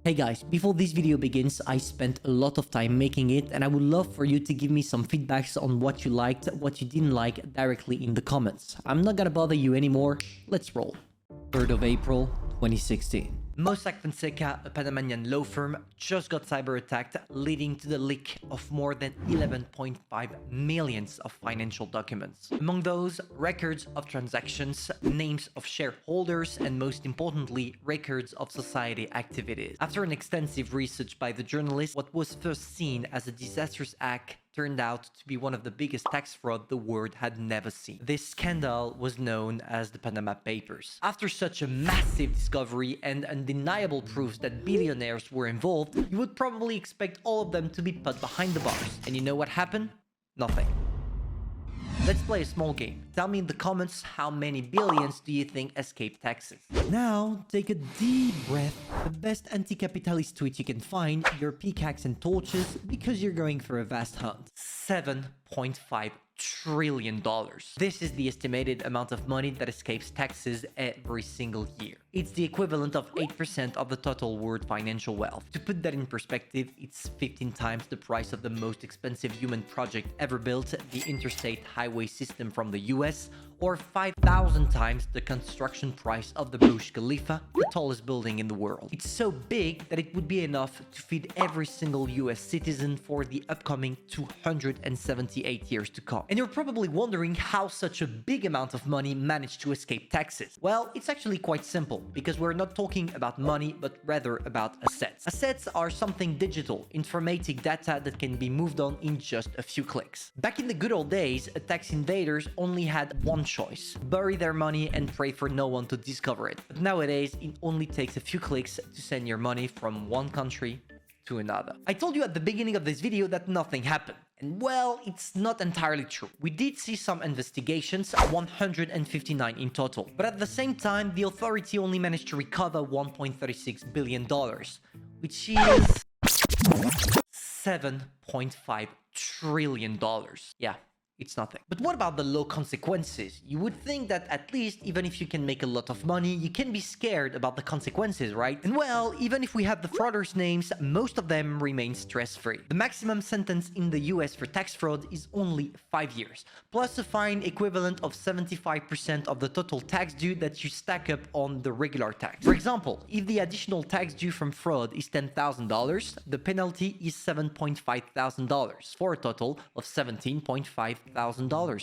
Hey guys, before this video begins, I spent a lot of time making it and I would love for you to give me some feedbacks on what you liked, what you didn't like directly in the comments. I'm not gonna bother you anymore, let's roll. 3rd of April, 2016. Mossack Fonseca, a Panamanian law firm, just got cyber attacked, leading to the leak of more than 11.5 million of financial documents. Among those, records of transactions, names of shareholders, and most importantly, records of society activities. After an extensive research by the journalist, what was first seen as a disastrous act turned out to be one of the biggest tax fraud the world had never seen. This scandal was known as the Panama Papers. After such a massive discovery and undeniable proofs that billionaires were involved, you would probably expect all of them to be put behind the bars. And you know what happened? Nothing. Let's play a small game. Tell me in the comments how many billions do you think escape taxes. Now, take a deep breath, the best anti-capitalist tweet you can find, your pickaxe and torches, because you're going for a vast hunt. $7.5 trillion. This is the estimated amount of money that escapes taxes every single year. It's the equivalent of 8% of the total world financial wealth. To put that in perspective, it's 15 times the price of the most expensive human project ever built, the interstate highway system from the US, or 5,000 times the construction price of the Burj Khalifa, the tallest building in the world. It's so big that it would be enough to feed every single US citizen for the upcoming 278 years to come. And you're probably wondering how such a big amount of money managed to escape taxes. Well, it's actually quite simple, because we're not talking about money, but rather about assets. Assets are something digital, informatic data that can be moved on in just a few clicks. Back in the good old days, tax invaders only had one choice: bury their money and pray for no one to discover it. But nowadays, it only takes a few clicks to send your money from one country to another. I told you at the beginning of this video that nothing happened. And well, it's not entirely true. We did see some investigations, 159 in total. But at the same time, the authority only managed to recover $1.36 billion, which is $7.5 trillion. Yeah. It's nothing. But what about the low consequences? You would think that at least, even if you can make a lot of money, you can be scared about the consequences, right? And well, even if we have the frauders' names, most of them remain stress-free. The maximum sentence in the US for tax fraud is only 5 years, plus a fine equivalent of 75% of the total tax due that you stack up on the regular tax. For example, if the additional tax due from fraud is $10,000, the penalty is $7,500 for a total of $17,500.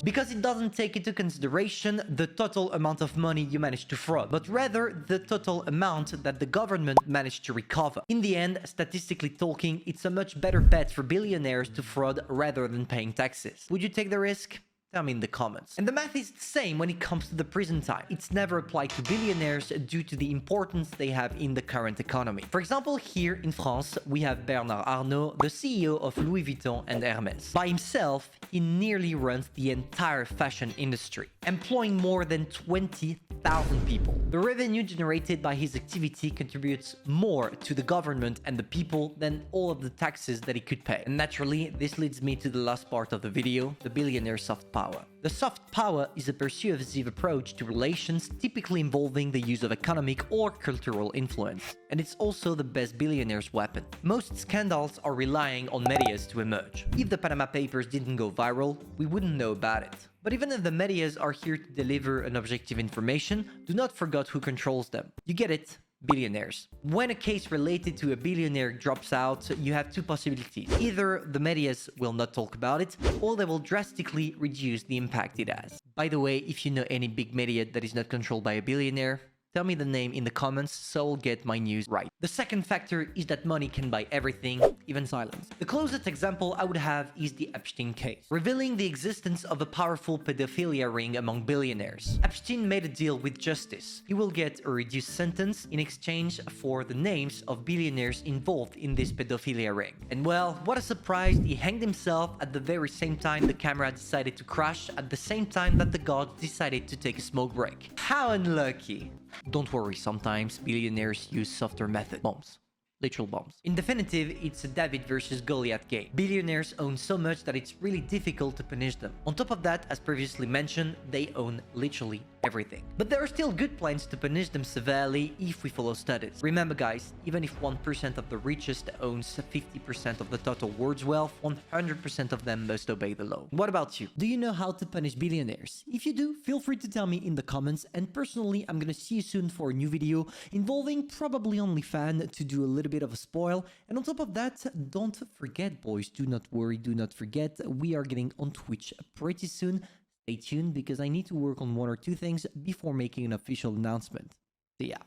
Because it doesn't take into consideration the total amount of money you managed to fraud, but rather the total amount that the government managed to recover. In the end, statistically talking, it's a much better bet for billionaires to fraud rather than paying taxes. Would you take the risk? Tell me in the comments. And the math is the same when it comes to the prison time. It's never applied to billionaires due to the importance they have in the current economy. For example, here in France, we have Bernard Arnault, the CEO of Louis Vuitton and Hermès. By himself, he nearly runs the entire fashion industry, employing more than 20,000 people. The revenue generated by his activity contributes more to the government and the people than all of the taxes that he could pay. And naturally, this leads me to the last part of the video, the billionaire soft power. The soft power is a persuasive approach to relations, typically involving the use of economic or cultural influence. And it's also the best billionaire's weapon. Most scandals are relying on medias to emerge. If the Panama Papers didn't go viral, we wouldn't know about it. But even if the medias are here to deliver an objective information, do not forget who controls them. You get it? Billionaires. When a case related to a billionaire drops out, you have two possibilities. Either the medias will not talk about it, or they will drastically reduce the impact it has. By the way, if you know any big media that is not controlled by a billionaire, tell me the name in the comments so I'll get my news right. The second factor is that money can buy everything, even silence. The closest example I would have is the Epstein case, revealing the existence of a powerful pedophilia ring among billionaires. Epstein made a deal with justice. He will get a reduced sentence in exchange for the names of billionaires involved in this pedophilia ring. And well, what a surprise, he hanged himself at the very same time the camera decided to crash, at the same time that the guards decided to take a smoke break. How unlucky! Don't worry, sometimes billionaires use softer method bombs. literal bombs. In definitive, it's a David versus Goliath game. Billionaires own so much that it's really difficult to punish them. On top of that, as previously mentioned, they own literally everything. But there are still good plans to punish them severely if we follow studies. Remember guys, even if 1% of the richest owns 50% of the total world's wealth, 100% of them must obey the law. What about you? Do you know how to punish billionaires? If you do, feel free to tell me in the comments, and personally, I'm gonna see you soon for a new video involving probably OnlyFans to do a little bit of a spoil. And on top of that, don't forget boys, do not worry, do not forget, we are getting on Twitch pretty soon. Stay tuned because I need to work on one or two things before making an official announcement. So yeah.